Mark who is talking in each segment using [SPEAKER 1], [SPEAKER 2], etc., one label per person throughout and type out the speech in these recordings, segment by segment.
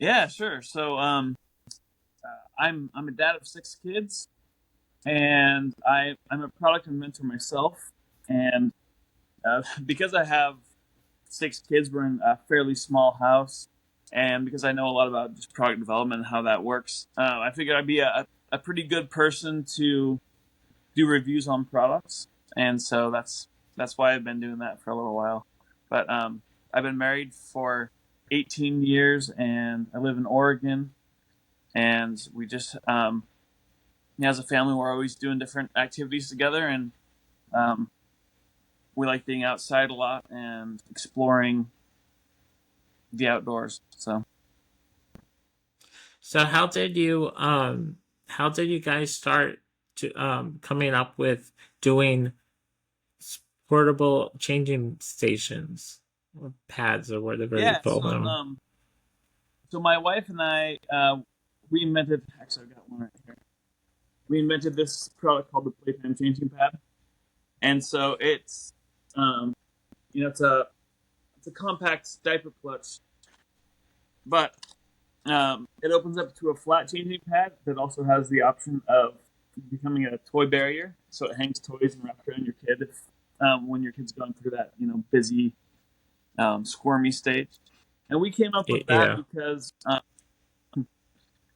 [SPEAKER 1] Yeah, sure. So, I'm a dad of six kids, and I'm a product inventor myself. And because I have six kids, we're in a fairly small house, and because I know a lot about just product development and how that works, I figured I'd be a pretty good person to do reviews on products, and so that's why I've been doing that for a little while. But I've been married for 18 years, and I live in Oregon, and we just as a family we're always doing different activities together, and um, we like being outside a lot and exploring the outdoors. So
[SPEAKER 2] So how did you guys start to coming up with doing portable changing stations or pads or whatever you
[SPEAKER 1] yeah,
[SPEAKER 2] call them?
[SPEAKER 1] so my wife and I we invented. Actually, I've got one right here. We invented this product called the Playtime Changing Pad, and so it's um, it's a compact diaper clutch, but it opens up to a flat changing pad that also has the option of becoming a toy barrier, so it hangs toys and wraps around your kid if when your kid's going through that busy squirmy stage. And we came up with that
[SPEAKER 2] Yeah.
[SPEAKER 1] because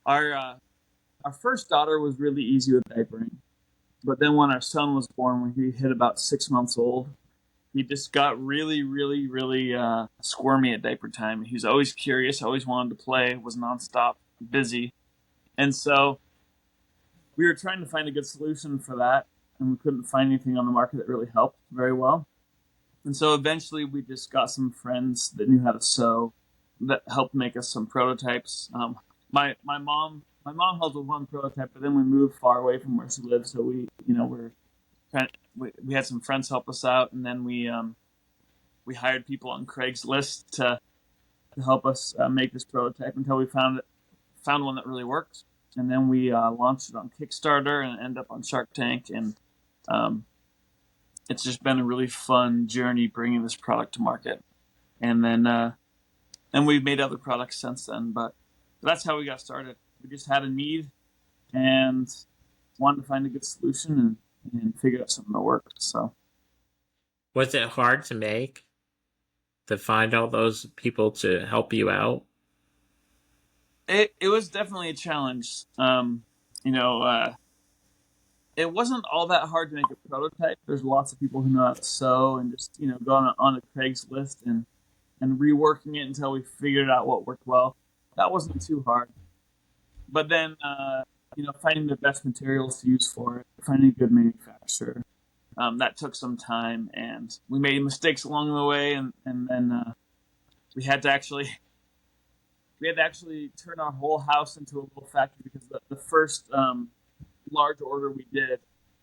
[SPEAKER 1] our uh, our first daughter was really easy with diapering, but then when our son was born, when he hit about 6 months old, he just got really, really, really squirmy at diaper time. He was always curious, always wanted to play, was nonstop busy, and so we were trying to find a good solution for that, and we couldn't find anything on the market that really helped very well. And so eventually, we just got some friends that knew how to sew that helped make us some prototypes. My mom helped with one prototype, but then we moved far away from where she lived, so we're trying. We had some friends help us out, and then we hired people on Craigslist to help us make this prototype until we found one that really worked, and then we launched it on Kickstarter and ended up on Shark Tank, and um, it's just been a really fun journey bringing this product to market, and then and we've made other products since then, but that's how we got started. We just had a need and wanted to find a good solution and figure out something that worked. So
[SPEAKER 2] Was it hard to make to find all those people to help you out?
[SPEAKER 1] it was definitely a challenge. You know, it wasn't all that hard to make a prototype. There's lots of people who know how to sew and just go on a Craigslist and reworking it until we figured out what worked well. That wasn't too hard. But then finding the best materials to use for it, finding a good manufacturer, that took some time, and we made mistakes along the way, and then we had to actually turn our whole house into a little factory because the first large order we did,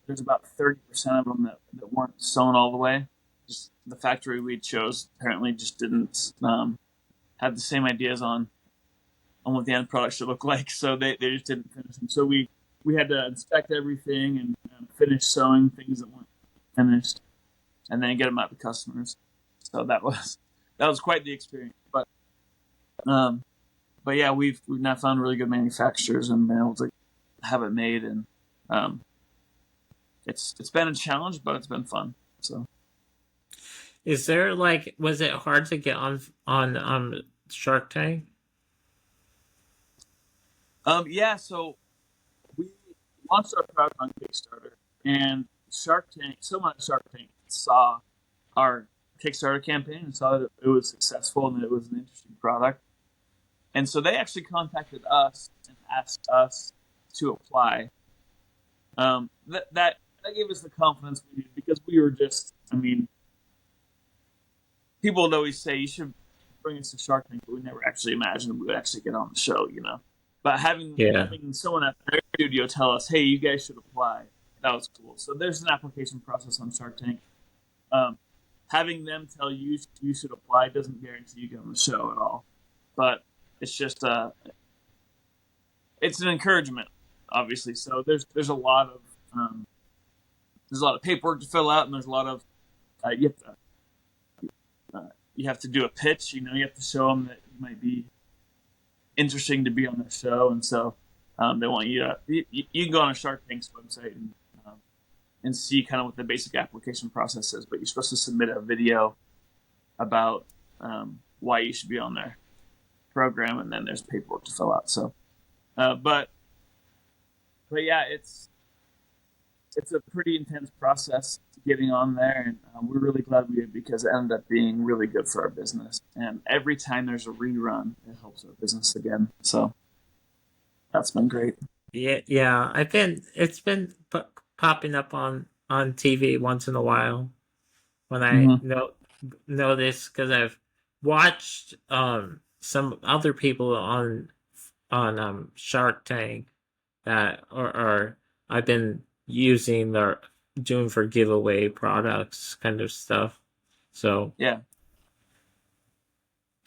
[SPEAKER 1] there's about 30% of them that weren't sewn all the way. Just the factory we chose apparently just didn't have the same ideas on what the end product should look like, so they just didn't finish them. So we had to inspect everything and finish sewing things that weren't finished, and then get them out to customers. So that was quite the experience. Um, but yeah, we've now found really good manufacturers and been able to have it made, and um, it's been a challenge, but it's been fun. So
[SPEAKER 2] Is there like was it hard to get on Shark Tank?
[SPEAKER 1] yeah, so we launched our product on Kickstarter, and someone at Shark Tank saw our Kickstarter campaign and saw that it was successful and that it was an interesting product. And so they actually contacted us and asked us to apply. That gave us the confidence we needed because we were just, I mean, people would always say you should bring us to Shark Tank, but we never actually imagined we would actually get on the show. But having
[SPEAKER 2] Yeah.
[SPEAKER 1] having someone at their studio tell us, hey, you guys should apply, that was cool. So there's an application process on Shark Tank. Um, Having them tell you should apply doesn't guarantee you get on the show at all. But it's just it's an encouragement, obviously. So um, there's a lot of paperwork to fill out, and there's a lot of you have to do a pitch. You have to show them that you might be interesting to be on the show, and so they want you to. You can go on a Shark Tank's website and see kind of what the basic application process is, but you're supposed to submit a video about why you should be on their program, and then there's paperwork to fill out. So, uh, but but yeah, it's a pretty intense process getting on there, and we're really glad we did because it ended up being really good for our business. And every time there's a rerun, it helps our business again. So that's been great.
[SPEAKER 2] Yeah, yeah. It's been popping up on TV once in a while when I
[SPEAKER 1] Mm-hmm.
[SPEAKER 2] notice because I've watched some other people on Shark Tank that or I've been using their doing for giveaway products kind of stuff. So
[SPEAKER 1] Yeah,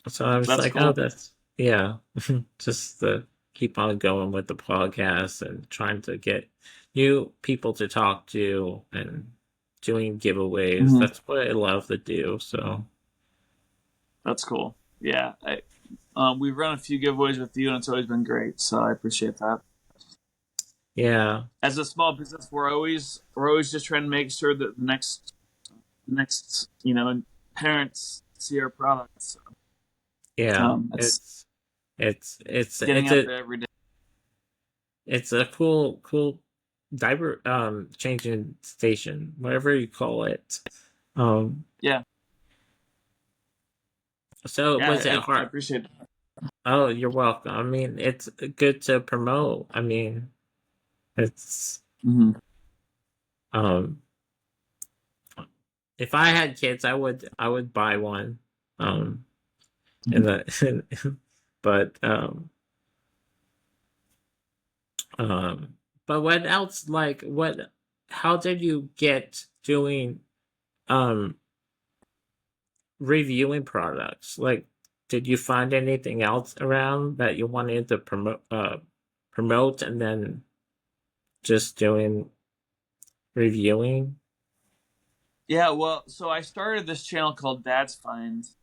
[SPEAKER 2] so I was
[SPEAKER 1] that's
[SPEAKER 2] like, oh,
[SPEAKER 1] cool.
[SPEAKER 2] that's yeah, just to keep on going with the podcast and trying to get new people to talk to and doing giveaways.
[SPEAKER 1] Mm-hmm.
[SPEAKER 2] That's what I love to do. So
[SPEAKER 1] That's cool. Yeah, we've run a few giveaways with you, and it's always been great. So I appreciate that.
[SPEAKER 2] yeah,
[SPEAKER 1] As a small business, we're always just trying to make sure that the next parents see our products. So,
[SPEAKER 2] yeah,
[SPEAKER 1] it's getting
[SPEAKER 2] it's
[SPEAKER 1] out
[SPEAKER 2] a
[SPEAKER 1] there every day.
[SPEAKER 2] it's a cool diaper changing station, whatever you call it. Um,
[SPEAKER 1] Yeah,
[SPEAKER 2] so
[SPEAKER 1] yeah,
[SPEAKER 2] was it
[SPEAKER 1] I
[SPEAKER 2] hard?
[SPEAKER 1] appreciate it.
[SPEAKER 2] Oh, you're welcome. I mean, it's good to promote. I mean, it's
[SPEAKER 1] Mm-hmm.
[SPEAKER 2] um if I had kids, I would buy one. Um, in the but um, but what else? Like what? How did you get doing um reviewing products? Like, did you find anything else around that you wanted to promote and then just doing reviewing?
[SPEAKER 1] Yeah, well, so I started this channel called Dad's Finds,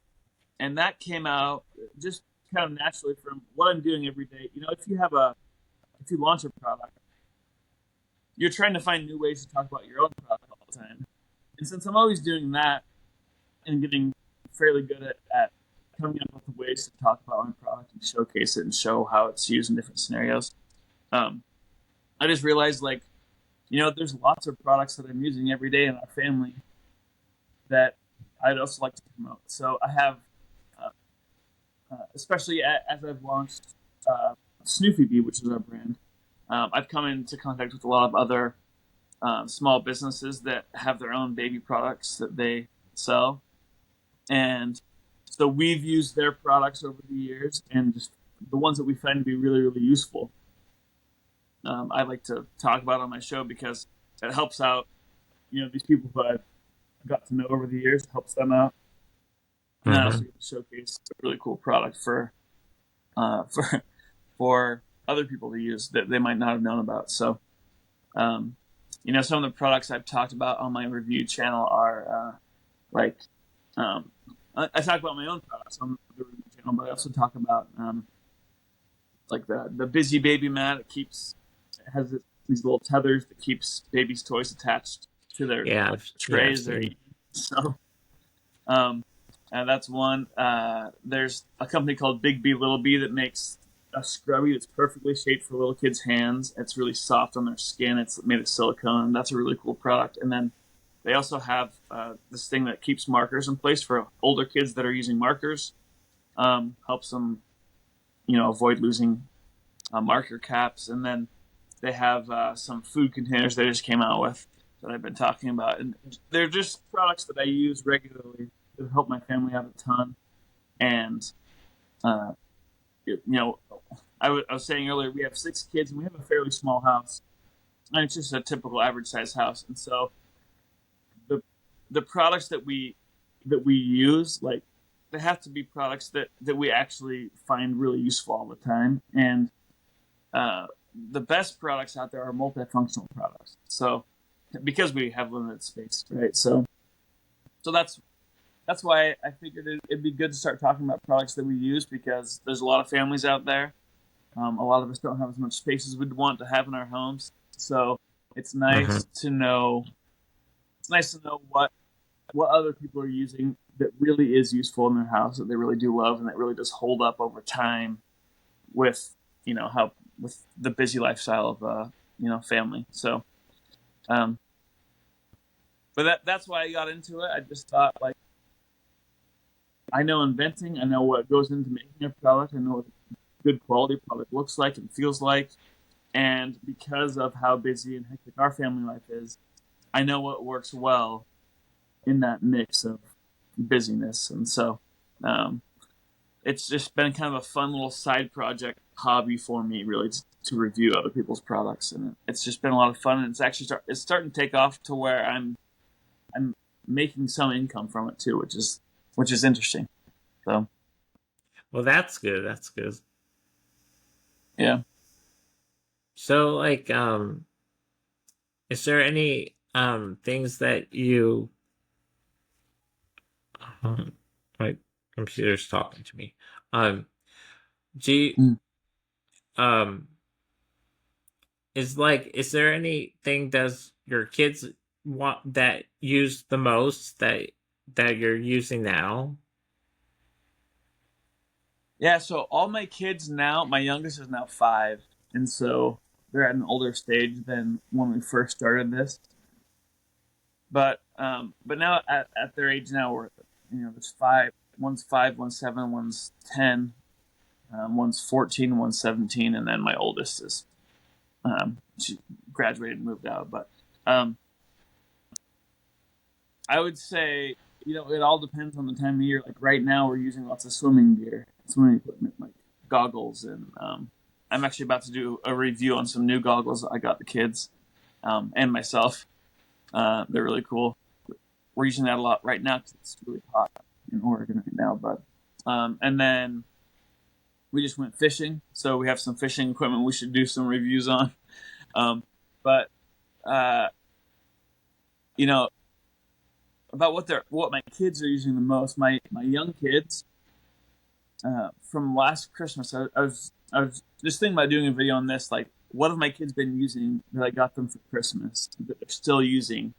[SPEAKER 1] and that came out just kind of naturally from what I'm doing every day. If you launch a product, you're trying to find new ways to talk about your own product all the time. And since I'm always doing that and getting fairly good at coming up with ways to talk about my product and showcase it and show how it's used in different scenarios, um, I just realized there's lots of products that I'm using every day in our family that I'd also like to promote. So I have, uh, especially as I've launched snooflybee, which is our brand, I've come into contact with a lot of other small businesses that have their own baby products that they sell, and so we've used their products over the years, and just the ones that we find to be really, really useful. I like to talk about on my show because it helps out, these people who I've got to know over the years, helps them out, and I also
[SPEAKER 2] Hmm.
[SPEAKER 1] get to showcase a really cool product for uh, for for other people to use that they might not have known about. So, um, some of the products I've talked about on my review channel are like um, I talk about my own products on the review channel, but I also talk about like the busy baby mat. It has these little tethers that keeps babies' toys attached to their
[SPEAKER 2] Yeah,
[SPEAKER 1] like
[SPEAKER 2] yeah, I've
[SPEAKER 1] trays they're
[SPEAKER 2] seen.
[SPEAKER 1] eating. So um, that's one. There's a company called Big B Little B that makes a scrubby that's perfectly shaped for little kids' hands. It's really soft on their skin. It's made of silicone. That's a really cool product. And then they also have this thing that keeps markers in place for older kids that are using markers. Helps them, avoid losing marker caps. And then they have some food containers they just came out with that I've been talking about. And they're just products that I use regularly that help my family out a ton. And, uh, you know, I was saying earlier, we have 6 kids and we have a fairly small house. And it's just a typical average size house. And so the the products that we use, like, they have to be products that we actually find really useful all the time. And uh, the best products out there are multifunctional products. So because we have limited space, right? So that's that's why I figured it'd be good to start talking about products that we use because there's a lot of families out there. A lot of us don't have as much space as we'd want to have in our homes, so it's
[SPEAKER 2] Hmm.
[SPEAKER 1] nice to know. It's nice to know what other people are using that really is useful in their house that they really do love and that really does hold up over time with how with the busy lifestyle of family. So, um, but that's why I got into it. I just thought like I know inventing, I know what goes into making a product, I know what a good quality product looks like and feels like, and because of how busy and hectic our family life is, I know what works well in that mix of busyness, and so um, it's just been kind of a fun little side project hobby for me, really, to review other people's products, and it's just been a lot of fun. And it's actually it's starting to take off to where I'm making some income from it too, which is interesting. So
[SPEAKER 2] Well, that's good. That's good.
[SPEAKER 1] yeah.
[SPEAKER 2] So, like, is there any things that you um, my computer's talking to me. Um, do you,
[SPEAKER 1] Mm.
[SPEAKER 2] um is there anything does your kids want that use the most that you're using now?
[SPEAKER 1] Yeah, so all my kids now, my youngest is now 5, and so they're at an older stage than when we first started this. But now at their age now, we're there's 5. One's 5, one's 7, one's 10, one's 14, one's 17, and then my oldest is she graduated and moved out. But um, I would say it all depends on the time of year. Like right now, we're using lots of swimming gear, swimming equipment, like goggles, and I'm actually about to do a review on some new goggles I got the kids and myself. They're really cool. We're using that a lot right now because it's really hot in Oregon right now. But and then we just went fishing, so we have some fishing equipment we should do some reviews on. Um, but uh, you know about what my kids are using the most. My young kids from last Christmas, I was just thinking about doing a video on this. Like, what have my kids been using that I got them for Christmas that they're still using?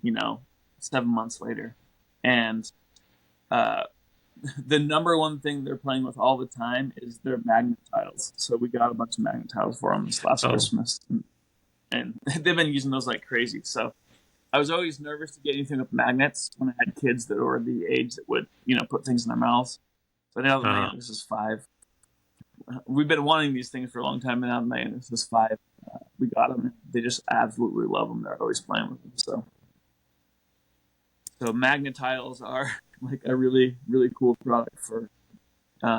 [SPEAKER 1] You know, 7 months later, and uh, the number one thing they're playing with all the time is their magnet tiles. So we got a bunch of magnet tiles for them this last
[SPEAKER 2] Oh,
[SPEAKER 1] Christmas, and they've been using those like crazy. So I was always nervous to get anything with magnets when I had kids that were the age that would put things in their mouths. But now that my
[SPEAKER 2] uh,
[SPEAKER 1] youngest is 5, we've been wanting these things for a long time, and now that my youngest is 5, we got them. And they just absolutely love them. They're always playing with them. So magnet tiles are like a really really cool product for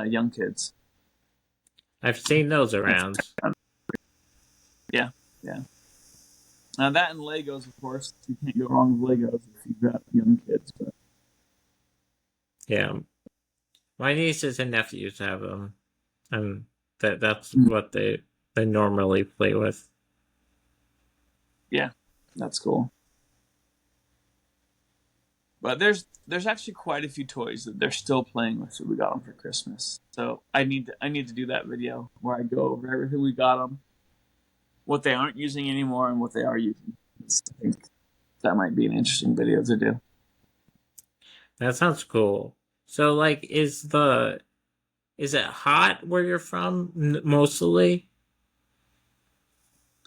[SPEAKER 1] young kids.
[SPEAKER 2] I've seen those
[SPEAKER 1] It's
[SPEAKER 2] around.
[SPEAKER 1] yeah, yeah. That and Legos, of course. You can't go wrong with Legos if you've got young kids. But
[SPEAKER 2] Yeah, my nieces and nephews have them, and that's
[SPEAKER 1] mm,
[SPEAKER 2] what they normally play with.
[SPEAKER 1] yeah, that's cool. But there's actually quite a few toys that they're still playing with that we got them for Christmas. So I need to do that video where I go over everything we got them, what they aren't using anymore, and what they are using. I think that might be an interesting video to do.
[SPEAKER 2] That sounds cool. So, like, is it hot where you're from mostly?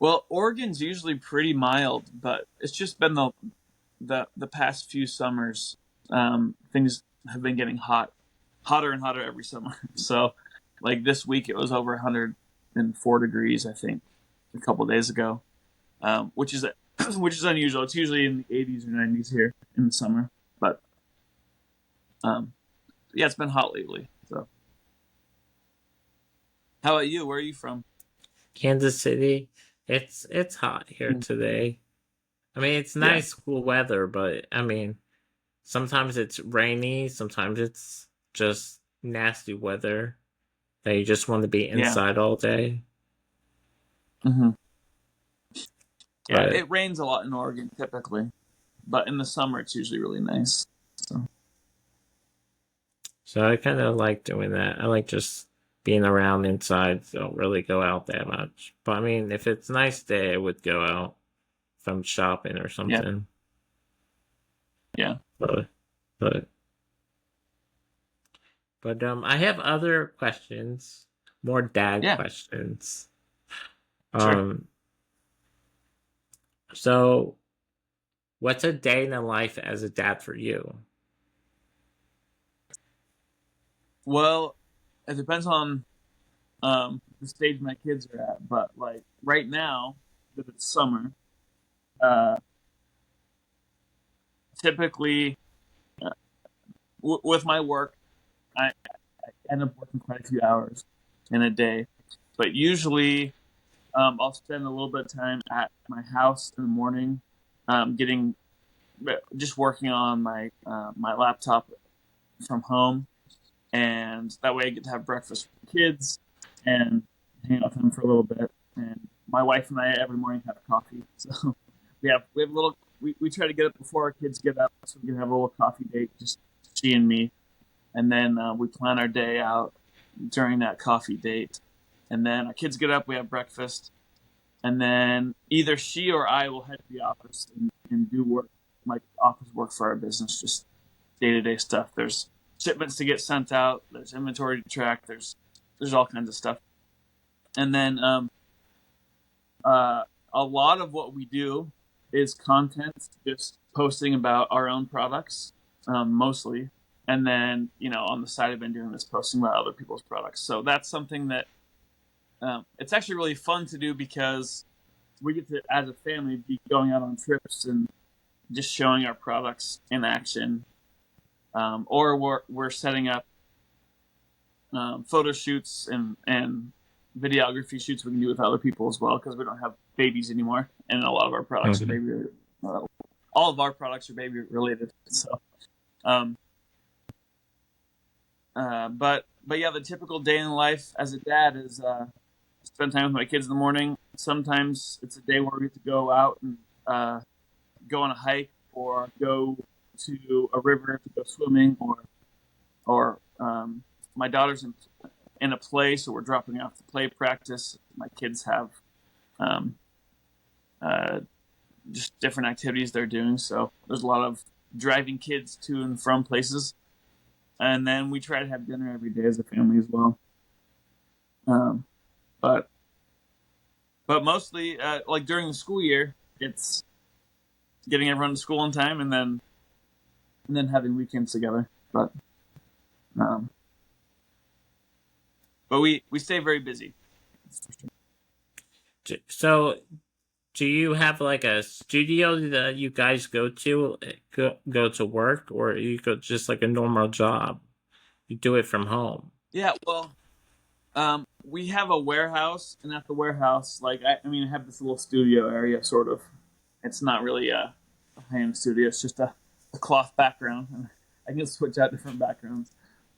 [SPEAKER 1] Well, Oregon's usually pretty mild, but it's just been the past few summers. Things have been getting hotter and hotter every summer. So, like this week, it was over 104 degrees, I think, a couple of days ago, which is which is unusual. It's usually in the 80s or 90s here in the summer, but um, yeah, it's been hot lately. So, how about you? Where are you from?
[SPEAKER 2] Kansas City. It's hot here today. I mean, it's
[SPEAKER 1] Yeah,
[SPEAKER 2] nice cool weather, but I mean, sometimes it's rainy, sometimes it's just nasty weather that you just want to be
[SPEAKER 1] yeah,
[SPEAKER 2] inside all day.
[SPEAKER 1] hmm yeah.
[SPEAKER 2] But
[SPEAKER 1] It rains a lot in Oregon typically, but in the summer it's usually really nice. So.
[SPEAKER 2] So I kind of like doing that. I like just being around inside. Don't really go out that much. But I mean, if it's a nice day, I would go out if I'm shopping or
[SPEAKER 1] Yeah,
[SPEAKER 2] something.
[SPEAKER 1] yeah,
[SPEAKER 2] But but I have other questions, more dad
[SPEAKER 1] yeah,
[SPEAKER 2] questions.
[SPEAKER 1] sure.
[SPEAKER 2] Um, so what's a day in the life as a dad for you?
[SPEAKER 1] Well, it depends on the stage my kids are at, but like right now, because it's summer, uh, typically uh, with my work, I end up working quite a few hours in a day, but usually I'll spend a little bit of time at my house in the morning, getting just working on my laptop from home, and that way I get to have breakfast with the kids and hang out with them for a little bit. And my wife and I every morning have coffee, so we have a little. We try to get up before our kids get up, so we can have a little coffee date, just she and me, and then we plan our day out during that coffee date. And then our kids get up, we have breakfast, and then either she or I will head to the office and do work, like office work for our business, just day to day stuff. There's shipments to get sent out. There's inventory to track. There's all kinds of stuff. And then uh, a lot of what we do is content, just posting about our own products, mostly. And then on the side, I've been doing this posting about other people's products. So that's something that it's actually really fun to do because we get to, as a family, be going out on trips and just showing our products in action. Or we're setting up photo shoots and videography shoots we can do with other people as well because we don't have babies anymore, and a lot of our products are
[SPEAKER 2] Mhm.
[SPEAKER 1] baby. Uh, all of our products are baby related. So, um, but yeah, the typical day in life as a dad is spend time with my kids in the morning. Sometimes it's a day where we get to go out and go on a hike or go to a river to go swimming, or my daughter's in a play, so we're dropping off to play practice. My kids have um, uh, just different activities they're doing, so there's a lot of driving kids to and from places. And then we try to have dinner every day as a family as well. Um, but but mostly, like during the school year, it's getting everyone to school on time, and then having weekends together. Um, but we stay very busy.
[SPEAKER 2] So do you have like a studio that you guys go to work, or you go just like a normal job? You do it from home.
[SPEAKER 1] Yeah, well, we have a warehouse, and at the warehouse, like I have this little studio area, sort of. It's not really a high-end studio; it's just a cloth background, and I can switch out different backgrounds.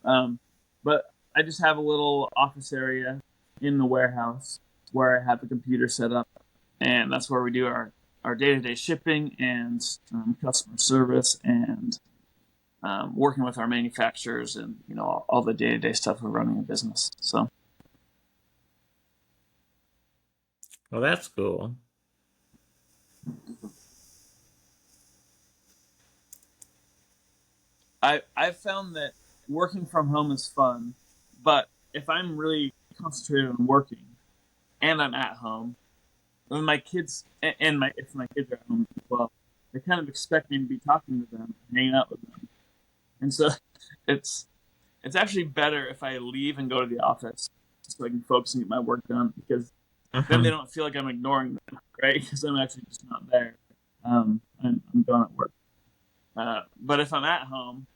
[SPEAKER 1] Um, but I just have a little office area in the warehouse where I have the computer set up, and that's where we do our day-to-day shipping and customer service and working with our manufacturers and all the day-to-day stuff of running a business. So.
[SPEAKER 2] Well, that's cool.
[SPEAKER 1] I've found that working from home is fun, but if I'm really concentrated on working and I'm at home, when my kids and my if my kids are at home as well, they kind of expect me to be talking to them, hanging out with them, and so it's it's actually better if I leave and go to the office so I can focus and get my work done because then they
[SPEAKER 2] Hmm.
[SPEAKER 1] don't feel like I'm ignoring them, right? Because I'm actually just not there. I'm done at work. But if I'm at home,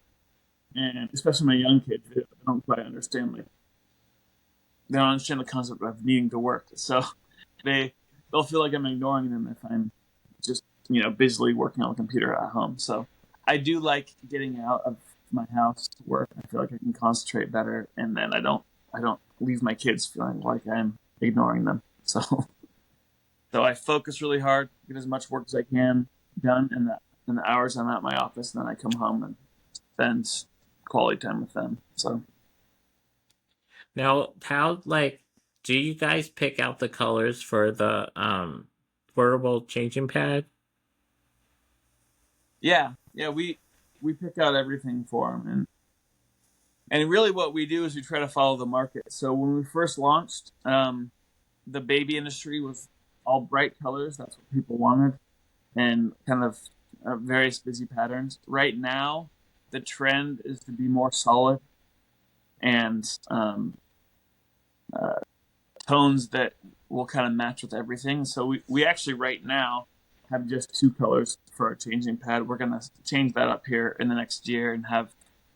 [SPEAKER 1] and especially my young kids, they don't quite understand they don't understand the concept of needing to work. So they they'll feel like I'm ignoring them if I'm just busily working on the computer at home. So I do like getting out of my house to work. I feel like I can concentrate better, and then I don't leave my kids feeling like I'm ignoring them. So I focus really hard, get as much work as I can done in the hours I'm at my office, and then I come home and spend quality time with them. So
[SPEAKER 2] Now, how like do you guys pick out the colors for the portable changing pad?
[SPEAKER 1] yeah, we pick out everything for them, and really what we do is we try to follow the market. So when we first launched, the baby industry was all bright colors. That's what people wanted, and kind of various busy patterns. Right now, the trend is to be more solid and uh, tones that will kind of match with everything. So we actually right now have just two colors for our changing pad. We're going to change that up here in the next year and have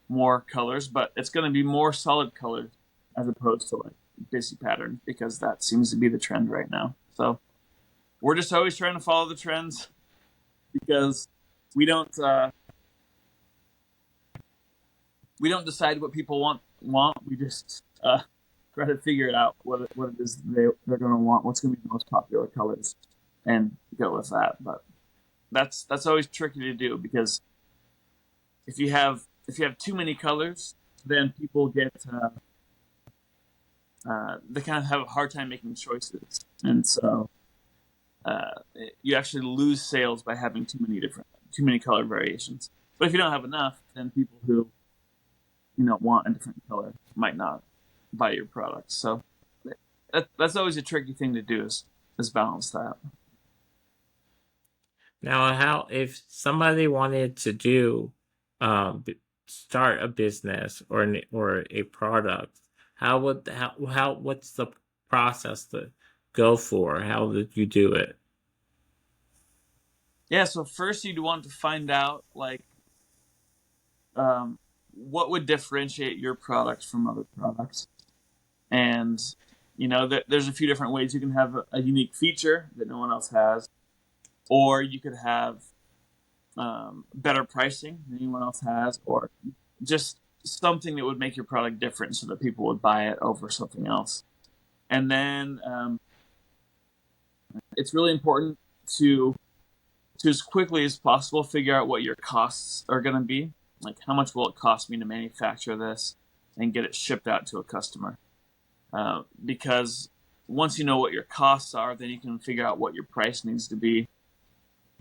[SPEAKER 1] more colors, but it's going to be more solid colors as opposed to like busy patterns because that seems to be the trend right now. So we're just always trying to follow the trends because we don't uh, we don't decide what people want. We just try to figure it out what it is they're going to want, what's going to be the most popular colors, and go with that. But that's always tricky to do because if you have too many colors, then people get they kind of have a hard time making choices, and so you actually lose sales by having too many color variations. But if you don't have enough, then people who want a different color might not buy your product. So that's always a tricky thing to do is balance that.
[SPEAKER 2] Now, how if somebody wanted to do start a business or a product, how what's the process to go for? How did you do it?
[SPEAKER 1] Yeah. So first, you'd want to find out like um, what would differentiate your product from other products, and there's a few different ways you can have a unique feature that no one else has, or you could have better pricing than anyone else has, or just something that would make your product different so that people would buy it over something else. And then it's really important to as quickly as possible figure out what your costs are going to be. Like, how much will it cost me to manufacture this and get it shipped out to a customer? Because once you know what your costs are, then you can figure out what your price needs to be,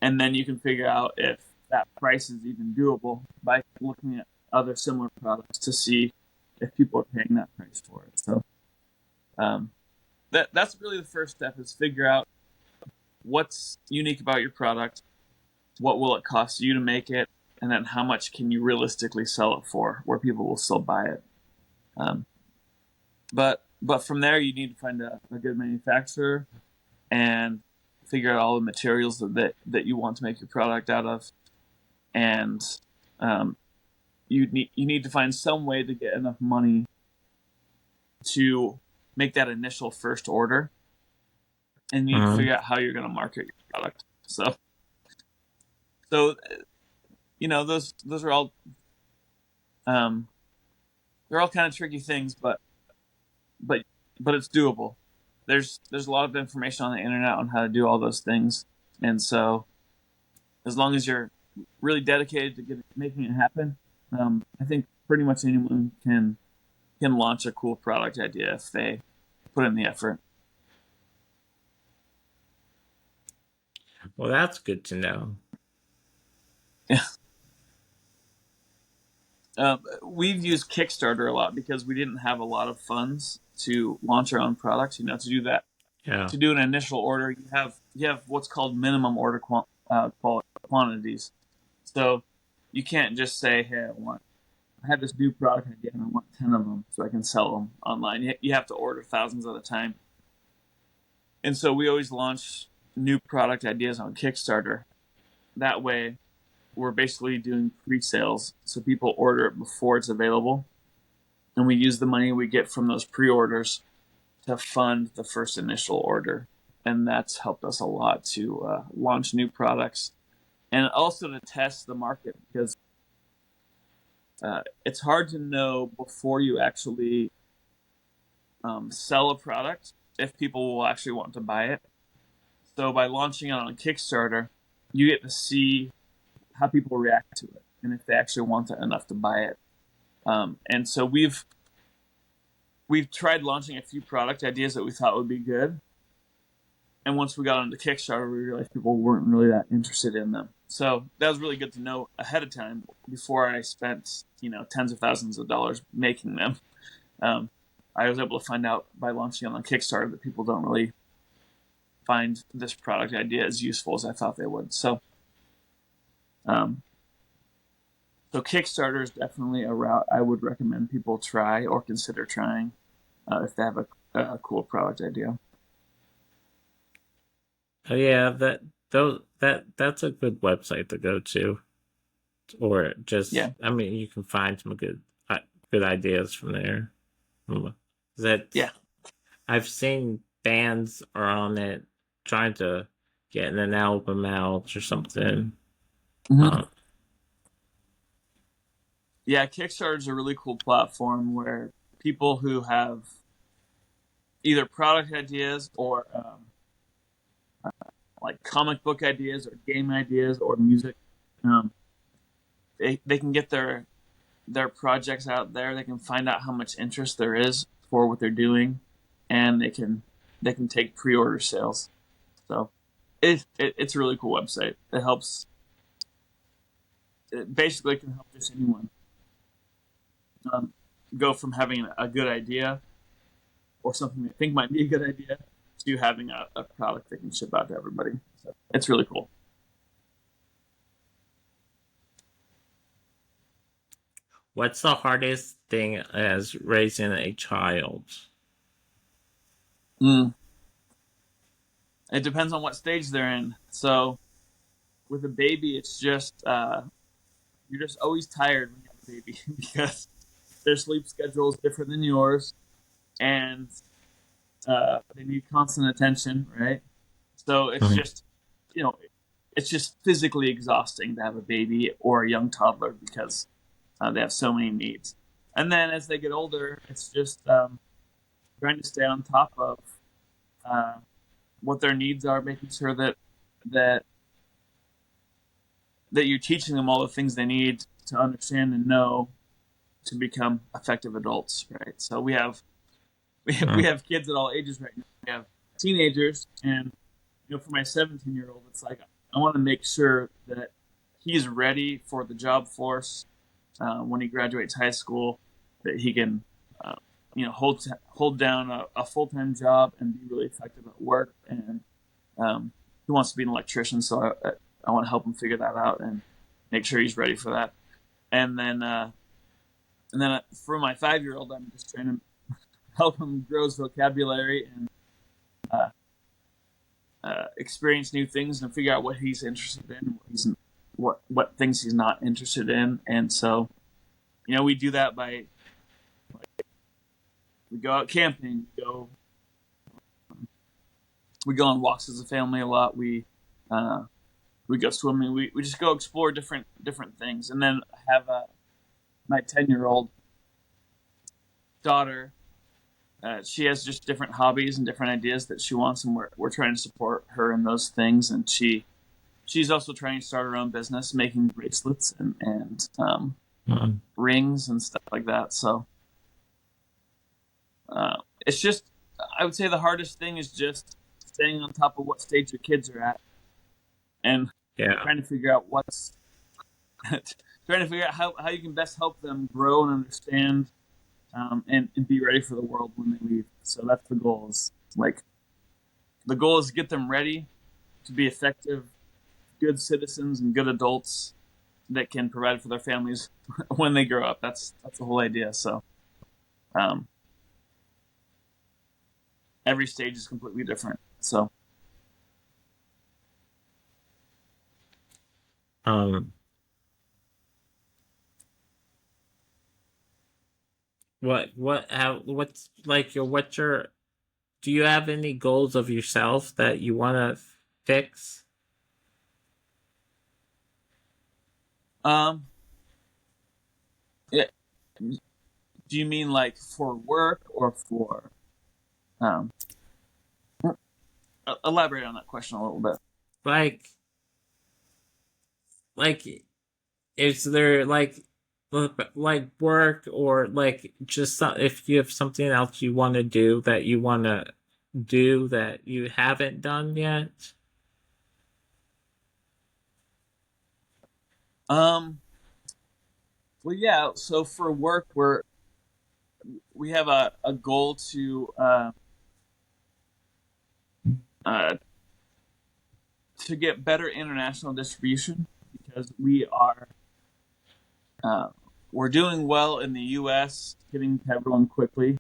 [SPEAKER 1] and then you can figure out if that price is even doable by looking at other similar products to see if people are paying that price for it. So um, that's really the first step: is figure out what's unique about your product, what will it cost you to make it, and then how much can you realistically sell it for, where people will still buy it. Um, but from there, you need to find a good manufacturer and figure out all the materials that you want to make your product out of, and um, you need to find some way to get enough money to make that initial first order, and you need to
[SPEAKER 2] Mhm.
[SPEAKER 1] figure out how you're going to market your product. So those are all um, they're all kind of tricky things, but but it's doable. There's a lot of information on the internet on how to do all those things, and so as long as you're really dedicated to making it happen, I think pretty much anyone can launch a cool product idea if they put in the effort.
[SPEAKER 2] Well, that's good to know.
[SPEAKER 1] Yeah. We've used Kickstarter a lot because we didn't have a lot of funds to launch our own products. To do that,
[SPEAKER 2] Yeah.
[SPEAKER 1] to do an initial order, you have what's called minimum order quantities. So you can't just say, "Hey, I have this new product idea and I want 10 of them so I can sell them online." You have to order thousands at a time, and so we always launch new product ideas on Kickstarter. That way, we're basically doing pre-sales, so people order it before it's available, and we use the money we get from those pre-orders to fund the first initial order, and that's helped us a lot to launch new products and also to test the market because it's hard to know before you actually sell a product if people will actually want to buy it. So by launching it on Kickstarter, you get to see how people react to it and if they actually want it enough to buy it. And so we've tried launching a few product ideas that we thought would be good, and once we got onto Kickstarter, we realized people weren't really that interested in them. So that was really good to know ahead of time before I spent tens of thousands of dollars making them. Um, I was able to find out by launching on Kickstarter that people don't really find this product idea as useful as I thought they would. Um, so Kickstarter is definitely a route I would recommend people try or consider trying if they have a cool product idea.
[SPEAKER 2] Oh yeah, that's a good website to go to, or just
[SPEAKER 1] Yeah,
[SPEAKER 2] I mean you can find some good ideas from there. That
[SPEAKER 1] yeah.
[SPEAKER 2] I've seen bands are on it trying to get an album out or something.
[SPEAKER 1] Mm-hmm.
[SPEAKER 2] Uh,
[SPEAKER 1] Yeah, Kickstarter is a really cool platform where people who have either product ideas or like comic book ideas or game ideas or music, um, they can get their projects out there. They can find out how much interest there is for what they're doing, and they can take pre-order sales. So it's a really cool website. It helps. It basically can help just anyone um, go from having a good idea or something they think might be a good idea to having a product they can ship out to everybody. So it's really cool.
[SPEAKER 2] what's the hardest thing as raising a child?
[SPEAKER 1] Mm. It depends on what stage they're in. So with a baby, it's just you're just always tired when you have a baby because their sleep schedule is different than yours, and they need constant attention, right? So it's
[SPEAKER 2] Mhm.
[SPEAKER 1] just you know it's just physically exhausting to have a baby or a young toddler because they have so many needs. And then as they get older, it's just trying to stay on top of uh, what their needs are, making sure that that you're teaching them all the things they need to understand and know to become effective adults, right? So we
[SPEAKER 2] Mhm.
[SPEAKER 1] have kids at all ages right now. We have teenagers, and for my 17-year-old, it's like I want to make sure that he's ready for the job force when he graduates high school, that he can uh, hold down a full time job and be really effective at work. And he wants to be an electrician, so I want to help him figure that out and make sure he's ready for that. And then for my 5-year-old, I'm just trying to help him grow his vocabulary and uh, experience new things and figure out what he's interested in, what things he's not interested in. And so, we do that by we go out camping, we go on walks as a family a lot. We go swimming. We just go explore different things. And then I have my 10-year-old daughter. She has just different hobbies and different ideas that she wants, and we're trying to support her in those things. And she's also trying to start her own business, making bracelets and
[SPEAKER 2] Mhm.
[SPEAKER 1] rings and stuff like that. So it's just, I would say the hardest thing is just staying on top of what stage your kids are at and
[SPEAKER 2] Yeah.
[SPEAKER 1] trying to figure out trying to figure out how you can best help them grow and understand and be ready for the world when they leave. So that's the goal. Is like the goal is to get them ready to be effective, good citizens and good adults that can provide for their families when they grow up. That's the whole idea. So um, every stage is completely different. So
[SPEAKER 2] Um. What? How? What's like your? What's your? Do you have any goals of yourself that you want to fix?
[SPEAKER 1] um, yeah, do you mean like for work or for um, elaborate on that question a little bit?
[SPEAKER 2] Like, like, is there like work or like just if you have something else you want to do that you want to do that you haven't done yet.
[SPEAKER 1] Um, well, yeah. So for work, we have a goal uh, to get better international distribution because uh, we're doing well in the U.S., getting to everyone quickly,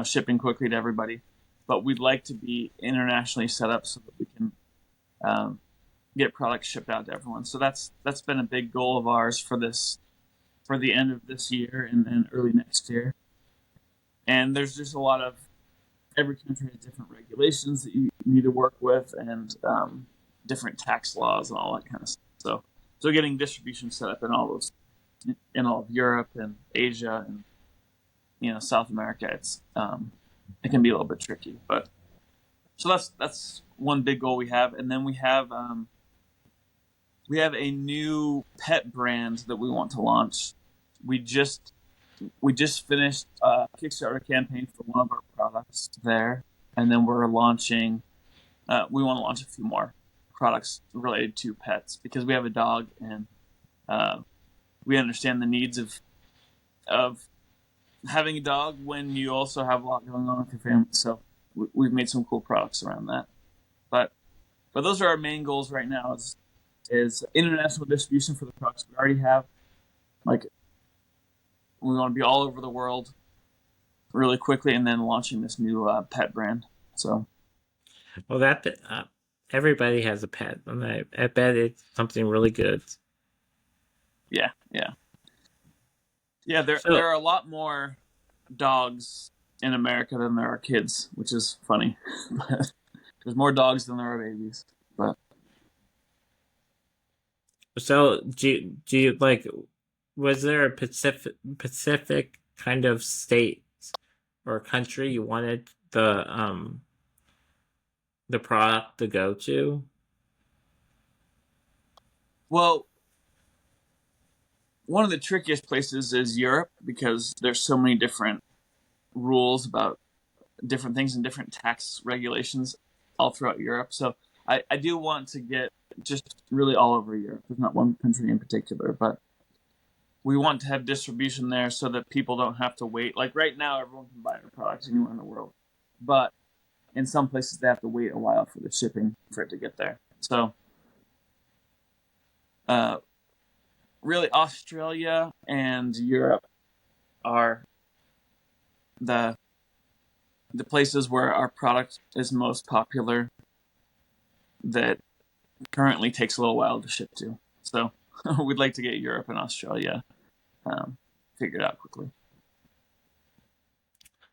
[SPEAKER 1] shipping quickly to everybody. But we'd like to be internationally set up so that we can um, get products shipped out to everyone. So that's been a big goal of ours for the end of this year and then early next year. And there's just a lot of every country has different regulations that you need to work with and different tax laws and all that kind of stuff. So getting distribution set up in all those in all of Europe and Asia and South America, it can be a little bit tricky. But so that's one big goal we have, and then we have a new pet brand that we want to launch. We just we just finished a Kickstarter campaign for one of our products there, and then we're launching. We want to launch a few more products related to pets because we have a dog, and uh, we understand the needs of having a dog when you also have a lot going on with your family. So we've made some cool products around that. But those are our main goals right now. Is international distribution for the products we already have. Like we want to be all over the world really quickly, and then launching this new pet brand. So
[SPEAKER 2] Well, that everybody has a pet, and I bet it's something really good.
[SPEAKER 1] yeah, yeah, yeah. There
[SPEAKER 2] So,
[SPEAKER 1] are a lot more dogs in America than there are kids, which is funny. But there's more dogs than there are babies. But
[SPEAKER 2] do you like? Was there a Pacific kind of state or country you wanted the product to go to?
[SPEAKER 1] well, one of the trickiest places is Europe because there's so many different rules about different things and different tax regulations all throughout Europe. So I do want to get just really all over Europe. There's not one country in particular, but we want to have distribution there so that people don't have to wait. Like right now, everyone can buy our products anywhere in the world, but in some places they have to wait a while for the shipping for it to get there. So, uh, really, Australia and Europe are the the places where our product is most popular that currently takes a little while to ship to. So we'd like to get Europe and Australia figured out quickly.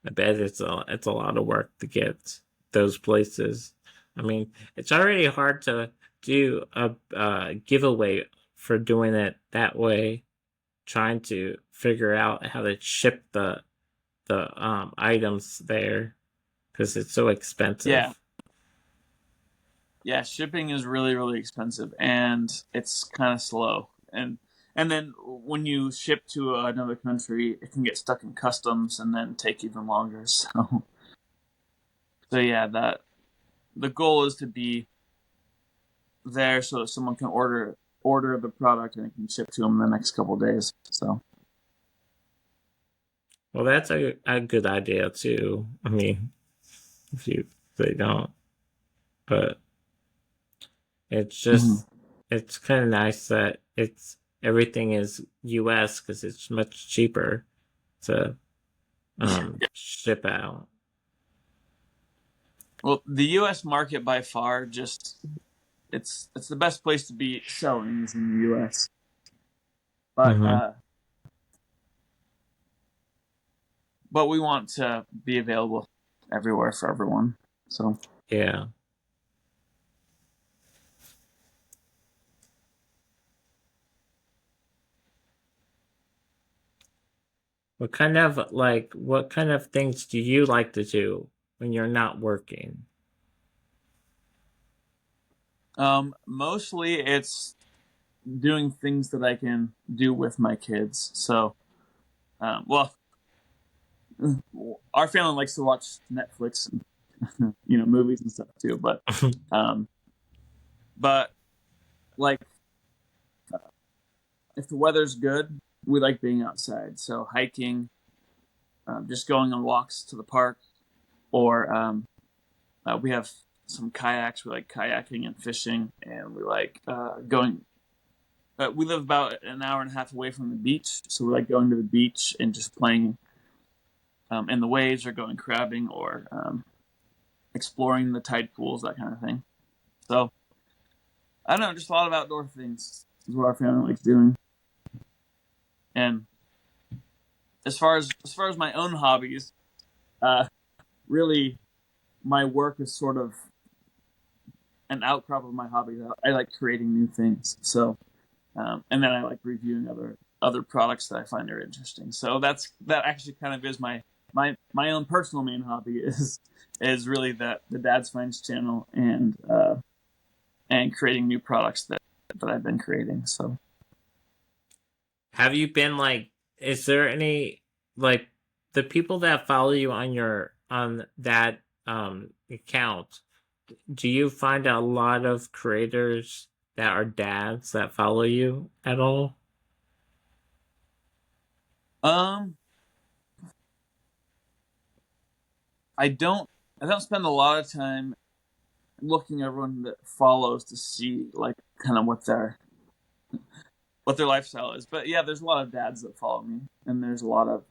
[SPEAKER 2] I bet it's a lot of work to get those places. I mean, it's already hard to do a giveaway for doing it that way. Trying to figure out how to ship the items there because it's so
[SPEAKER 1] Yeah,
[SPEAKER 2] expensive.
[SPEAKER 1] yeah, shipping is really really expensive and it's kind of slow. And then when you ship to another country, it can get stuck in customs and then take even longer. So yeah, that the goal is to be there so that someone can order the product and it can ship to them in the next couple of days. So
[SPEAKER 2] Well, that's a good idea too. I mean, if you they don't, but it's
[SPEAKER 1] mhm.
[SPEAKER 2] just it's kind of nice that it's everything is U.S. because it's much cheaper to ship out.
[SPEAKER 1] Well, the U.S. market by far just it's the best place to be selling is in the U.S. But
[SPEAKER 2] Mm-hmm.
[SPEAKER 1] but we want to be available everywhere for everyone. So
[SPEAKER 2] Yeah. What kind of things do you like to do when you're not working?
[SPEAKER 1] mostly it's doing things that I can do with my kids. So, well, our family likes to watch Netflix and movies and stuff too. Um, but like if the weather's good, we like being outside. So hiking, just going on walks to the park, or we have some kayaks. We like kayaking and fishing, and we like going. We live about an hour and a half away from the beach, so we like going to the beach and just playing in the waves, or going crabbing, or exploring the tide pools, that kind of thing. So I don't know, just a lot of outdoor things is what our family likes doing. And as far as my own hobbies, uh, really, my work is sort of an outcrop of my hobbies. I like creating new things. So, and then I like reviewing other products that I find are interesting. So that actually kind of is my own personal main hobby is really the Dad's Finds channel, and creating new products that I've been creating. So
[SPEAKER 2] Have you been like, is there any, like, the people that follow you on that account, do you find a lot of creators that are dads that follow you at all?
[SPEAKER 1] um, I don't I don't spend a lot of time looking at everyone that follows to see like kind of what their lifestyle is. But yeah, there's a lot of dads that follow me, and there's a lot of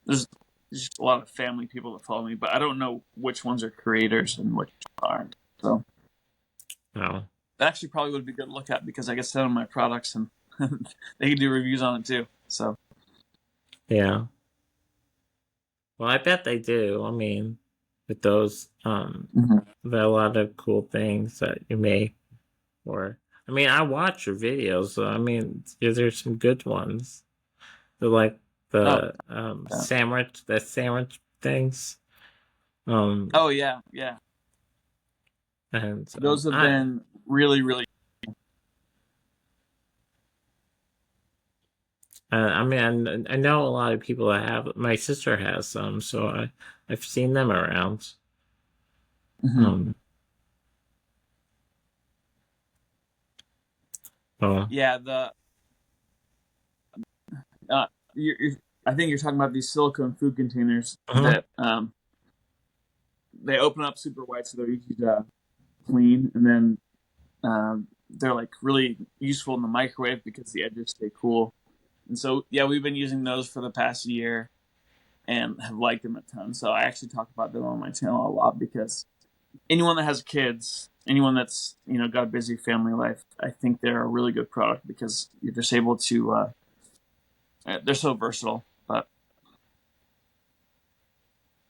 [SPEAKER 1] there's just a lot of family people that follow me. But I don't know which ones are creators and which aren't. So
[SPEAKER 2] No.
[SPEAKER 1] that actually probably would be good to look at, because I get sent them my products, and they can do reviews on it too. So
[SPEAKER 2] Yeah. Well, I bet they do. I mean, with those,
[SPEAKER 1] mhm.
[SPEAKER 2] there are a lot of cool things that you make. Or, I mean, I watch your videos. So, I mean, there's some good ones. They're like
[SPEAKER 1] Oh
[SPEAKER 2] the
[SPEAKER 1] yeah.
[SPEAKER 2] sandwich things. Um,
[SPEAKER 1] Oh yeah, yeah.
[SPEAKER 2] and
[SPEAKER 1] Those have been really, really.
[SPEAKER 2] I mean, I know a lot of people that have. My sister has some, so I've seen them around.
[SPEAKER 1] Mhm.
[SPEAKER 2] Um, oh,
[SPEAKER 1] Yeah, uh, I think you're talking about these silicone food containers
[SPEAKER 2] uh-huh.
[SPEAKER 1] that they open up super wide, so they're easy to clean, and then they're like really useful in the microwave because the edges stay cool. And so yeah, we've been using those for the past year and have liked them a ton. So I actually talk about them on my channel a lot, because anyone that has kids, anyone that's got a busy family life, I think they're a really good product, because you're just able to. They're so versatile, but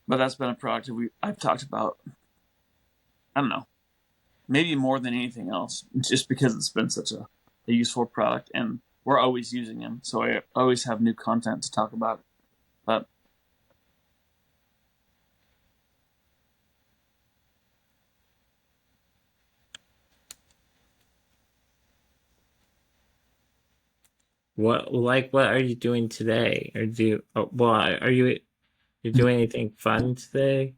[SPEAKER 1] that's been a product that I've talked about. I don't know, maybe more than anything else, just because it's been such a useful product, and we're always using them. So I always have new content to talk about. But
[SPEAKER 2] What are you doing today? Or well, are you doing anything fun today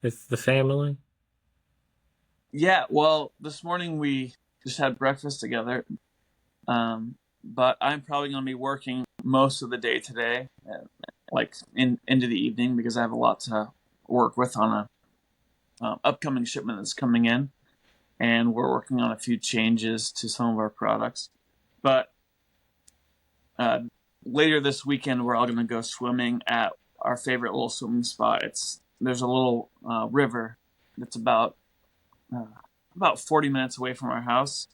[SPEAKER 2] with the family?
[SPEAKER 1] yeah, well, this morning we just had breakfast together. But I'm probably going to be working most of the day today, like into the evening, because I have a lot to work with on a upcoming shipment that's coming in, and we're working on a few changes to some of our products. But uh, later this weekend, we're all going to go swimming at our favorite little swimming spot. There's a little river that's uh, about 40 minutes away from our house,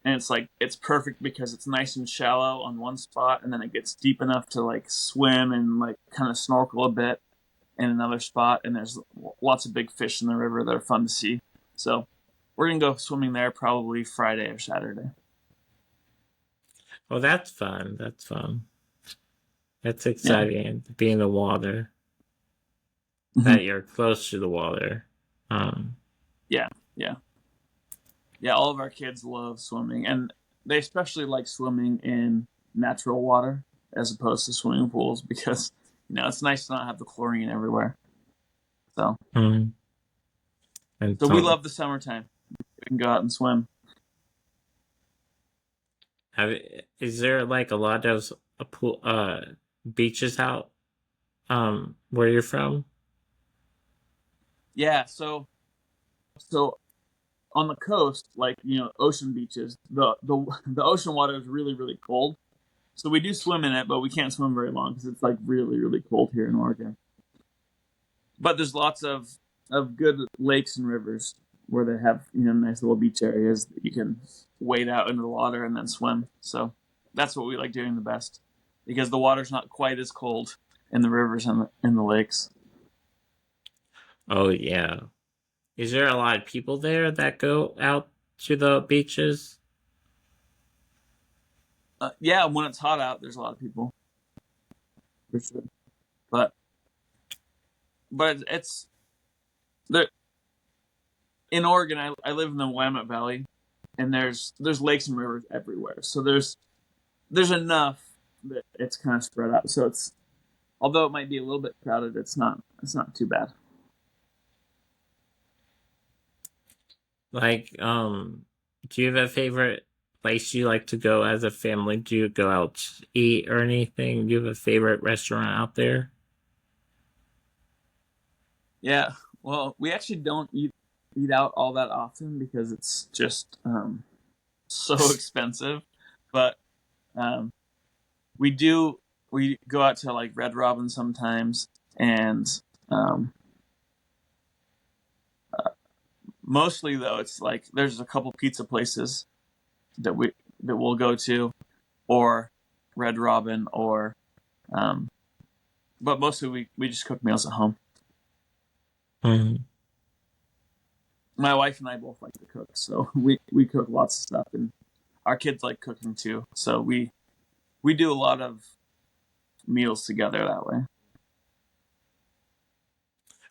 [SPEAKER 1] and it's perfect because it's nice and shallow on one spot, and then it gets deep enough to like swim and like kind of snorkel a bit in another spot, and there's lots of big fish in the river that are fun to see. So we're gonna go swimming there probably Friday or Saturday.
[SPEAKER 2] Oh, that's fun. That's fun. That's
[SPEAKER 1] Yeah.
[SPEAKER 2] exciting to be in the water.
[SPEAKER 1] Hmm.
[SPEAKER 2] That you're close to the water. Um,
[SPEAKER 1] Yeah. Yeah. Yeah, all of our kids love swimming, and they especially like swimming in natural water as opposed to swimming pools because it's nice to not have the chlorine everywhere. So,
[SPEAKER 2] Mm. And
[SPEAKER 1] so we love the summertime. We can go out and swim.
[SPEAKER 2] have, is there like a lot of pool beaches out where you're from?
[SPEAKER 1] Yeah, so on the coast, like ocean beaches, the ocean water is really really cold. So we do swim in it, but we can't swim very long because it's like really really cold here in Oregon. But there's lots of good lakes and rivers where they have nice little beach areas that you can wade out into the water and then swim. So that's what we like doing the best because the water's not quite as cold in the rivers and in the lakes.
[SPEAKER 2] Oh yeah. Is there a lot of people there that go out to the beaches?
[SPEAKER 1] Yeah, when it's hot out, there's a lot of people for sure. But it's there in Oregon. I live in the Willamette Valley, and there's lakes and rivers everywhere. So there's enough that it's kind of spread out. So it's although it might be a little bit crowded, it's not too bad.
[SPEAKER 2] Like, do you have a favorite place you like to go as a family? Do you go out to eat or anything? Do you have a favorite restaurant out there?
[SPEAKER 1] Yeah. Well, we actually don't eat out all that often because it's just so expensive. But um, we go out to like Red Robin sometimes, and um, mostly though it's like there's a couple pizza places that we'll go to, or Red Robin, or um, but mostly we just cook meals at home.
[SPEAKER 2] Mm.
[SPEAKER 1] My wife and I both like to cook, so we cook lots of stuff, and our kids like cooking too. So we do a lot of meals together that way.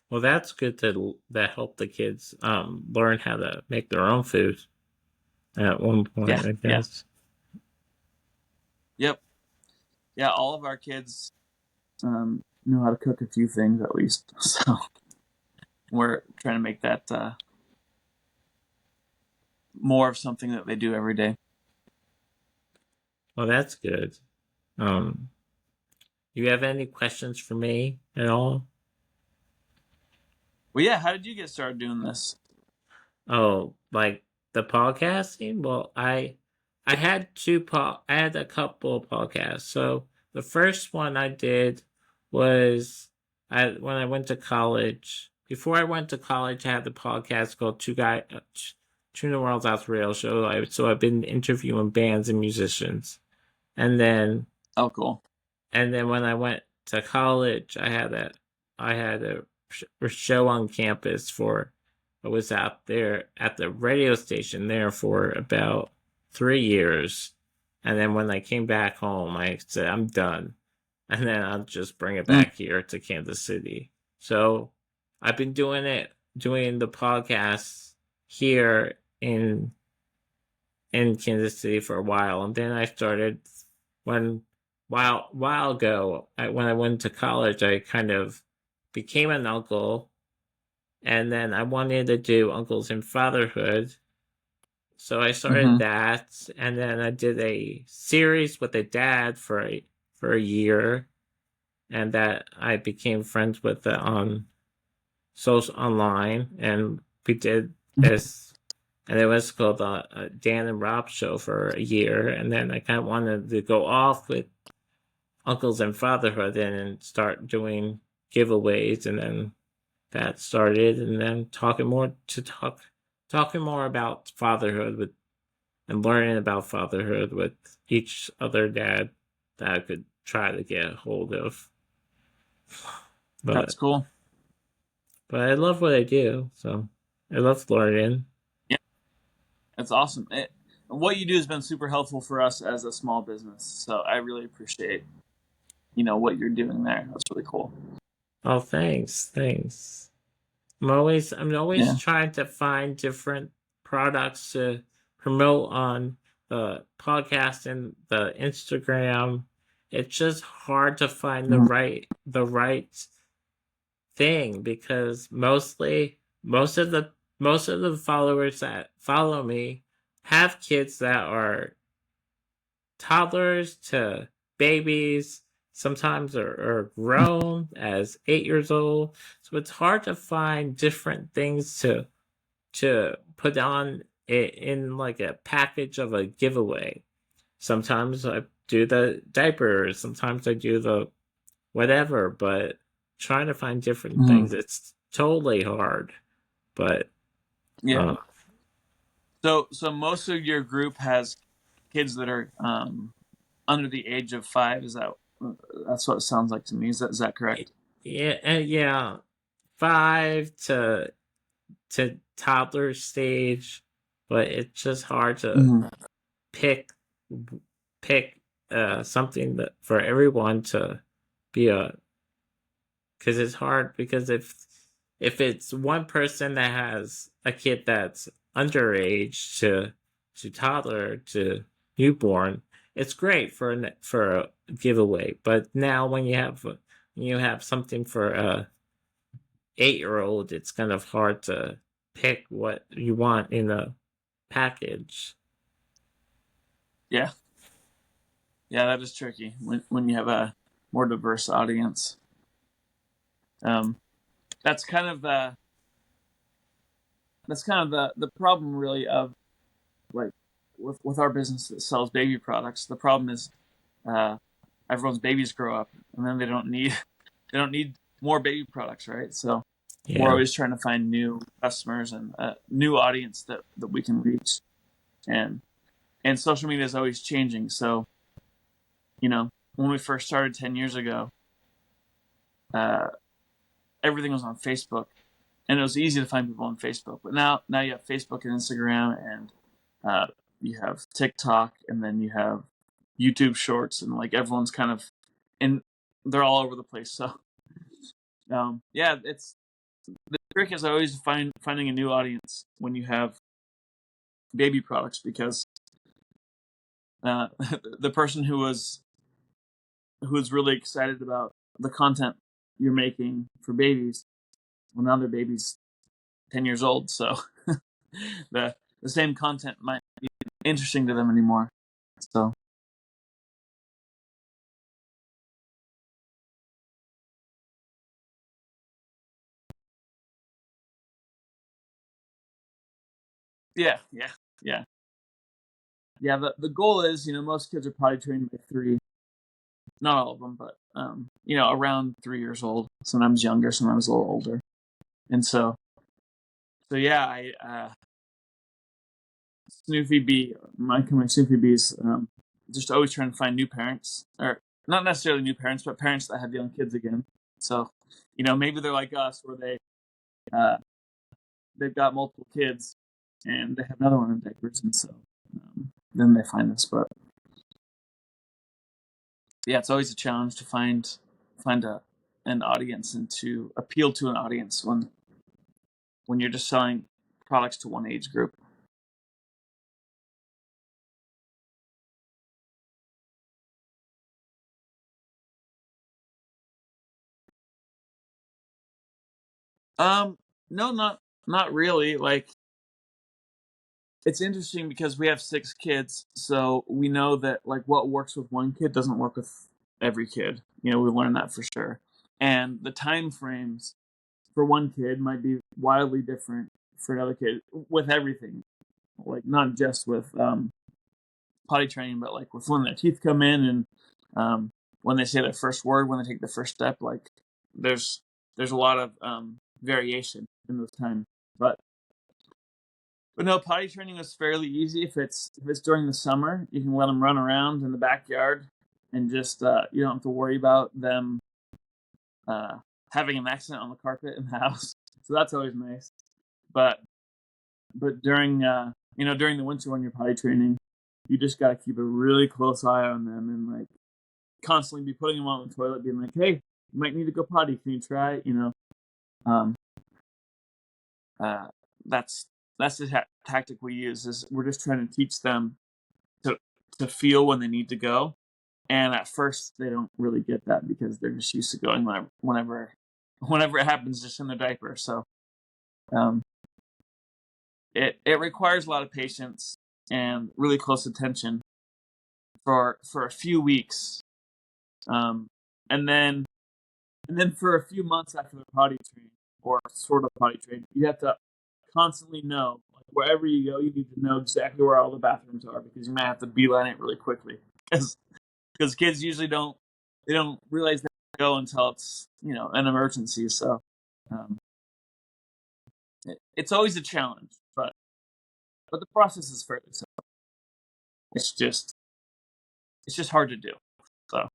[SPEAKER 2] Well, that's good that help the kids learn how to make their own food at one
[SPEAKER 1] Yeah,
[SPEAKER 2] point, I
[SPEAKER 1] yeah,
[SPEAKER 2] guess.
[SPEAKER 1] yep, yeah. All of our kids know how to cook a few things at least, so we're trying to make that more of something that they do every day.
[SPEAKER 2] Well, that's good. Um, you have any questions for me at all?
[SPEAKER 1] Well, yeah. How did you get started doing this?
[SPEAKER 2] Oh, like the podcasting? Well, I had I had a couple of podcasts. So the first one I did was when I went to college. Before I went to college, I had the podcast called Two New Worlds Out the Rail Show. So I've been interviewing bands and musicians, and then
[SPEAKER 1] Oh, cool.
[SPEAKER 2] when I went to college, I had a show on campus for. I was out there at the radio station there for about 3 years, and then when I came back home, I said I'm done, and then I'll just bring it
[SPEAKER 1] Mm,
[SPEAKER 2] back here to Kansas City. So I've been doing the podcast here in Kansas City for a while, and then I started when while ago when I went to college, I kind of became an uncle, and then I wanted to do uncles and fatherhood, so I started
[SPEAKER 1] mm-hmm.
[SPEAKER 2] that, and then I did a series with a dad for a year, and that I became friends with on social online, and we did this, and it was called the Dan and Rob Show for a year, and then I kind of wanted to go off with uncles and fatherhood and start doing giveaways, and then that started, and then talking more about fatherhood with and learning about fatherhood with each other dad that I could try to get a hold of.
[SPEAKER 1] That's
[SPEAKER 2] But
[SPEAKER 1] cool.
[SPEAKER 2] I love what I do, so I love learning.
[SPEAKER 1] Yeah, that's awesome. What you do has been super helpful for us as a small business. So I really appreciate what you're doing there. That's really cool.
[SPEAKER 2] Oh, thanks. I'm always
[SPEAKER 1] Yeah.
[SPEAKER 2] trying to find different products to promote on the podcast and the Instagram. It's just hard to find
[SPEAKER 1] Mhm.
[SPEAKER 2] the right thing because most of the followers that follow me have kids that are toddlers to babies, sometimes are grown as 8 years old. So it's hard to find different things to put on it in like a package of a giveaway. Sometimes I do the diapers, sometimes I do the whatever, but trying to find different
[SPEAKER 1] Mhm.
[SPEAKER 2] things, it's totally hard. But
[SPEAKER 1] Yeah.
[SPEAKER 2] uh,
[SPEAKER 1] So most of your group has kids that are under the age of 5. Is that that's what it sounds like to me? Is that correct?
[SPEAKER 2] yeah, 5 to toddler stage, but it's just hard to
[SPEAKER 1] Hmm.
[SPEAKER 2] pick pick something that for everyone to be a because it's hard because if it's one person that has a kid that's underage to toddler to newborn, it's great for a giveaway. But now when you have something for a 8 year old, it's kind of hard to pick what you want in a package.
[SPEAKER 1] Yeah, yeah, that is tricky when you have a more diverse audience. Um, that's kind of the problem really of like with our business that sells baby products. The problem is uh, everyone's babies grow up and then they don't need they don't need more baby products, right? So we're
[SPEAKER 2] Yeah,
[SPEAKER 1] always trying to find new customers and new audience that we can reach, and social media is always changing. So when we first started 10 years ago, uh, everything was on Facebook, and it was easy to find people on Facebook. But now you have Facebook and Instagram, and you have TikTok, and then you have YouTube Shorts, and like everyone's kind of in, they're all over the place. So yeah, it's the trick is always finding a new audience when you have baby products because uh, the person who was really excited about the content you're making for babies, well, now their baby's 10 years old, so the same content might be interesting to them anymore. So yeah, yeah, yeah, yeah. The goal is, most kids are potty trained by 3. Not all of them, but around 3 years old. Sometimes younger, sometimes a little older. And so yeah, I Snoofy Bee, my Snoofy Bees, just always trying to find new parents, or not necessarily new parents, but parents that have young kids again. So, maybe they're like us, where uh, they've got multiple kids, and they have another one in diapers, and so then they find us. But yeah, it's always a challenge to find an audience and to appeal to an audience when you're just selling products to one age group. Um, no, not really. Like it's interesting because we have 6 kids, so we know that like what works with one kid doesn't work with every kid. We learned that for sure. And the time frames for one kid might be wildly different for another kid with everything. Like not just with potty training, but like with when their teeth come in and when they say their first word, when they take the first step. Like there's there's a lot of variation in those times. But no, potty training was fairly easy. If it's during the summer, you can let them run around in the backyard, and just you don't have to worry about them uh, having an accident on the carpet in the house. So that's always nice. But during during the winter when you're potty training, you just got to keep a really close eye on them and like constantly be putting them on the toilet, being like, "Hey, you might need to go potty. Can you try?" Um, uh, that's that's the tactic we use. Is we're just trying to teach them to to feel when they need to go. And at first, they don't really get that because they're just used to going whenever it happens, just in their diaper. So um, it requires a lot of patience and really close attention for a few weeks, um, and then for a few months after they're potty trained or sort of potty trained, you have to constantly know, like, wherever you go, you need to know exactly where all the bathrooms are because you might have to beeline it really quickly because kids usually don't realize they go until it's an emergency. So um, it's always a challenge, but the process is fairly simple. It's just hard to do. So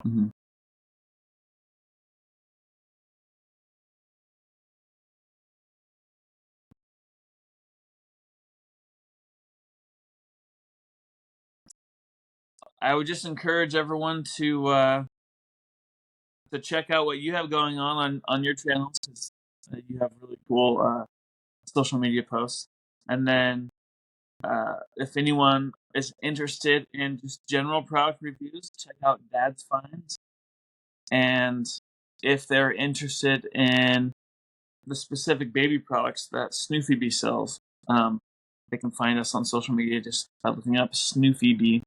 [SPEAKER 1] mhm. I would just encourage everyone to check out what you have going on your channels because you have really cool social media posts. And then if anyone is interested in just general product reviews, check out Dad's Finds. And if they're interested in the specific baby products that snooflybee sells, they can find us on social media just by looking up snooflybee.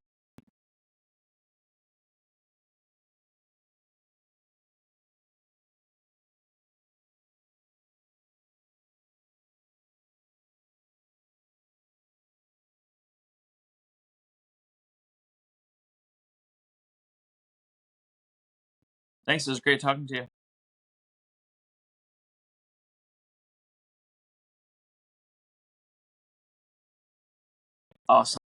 [SPEAKER 1] Thanks, it was great talking to you. Awesome.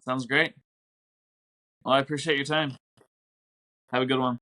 [SPEAKER 1] Sounds great. Well, I appreciate your time. Have a good one.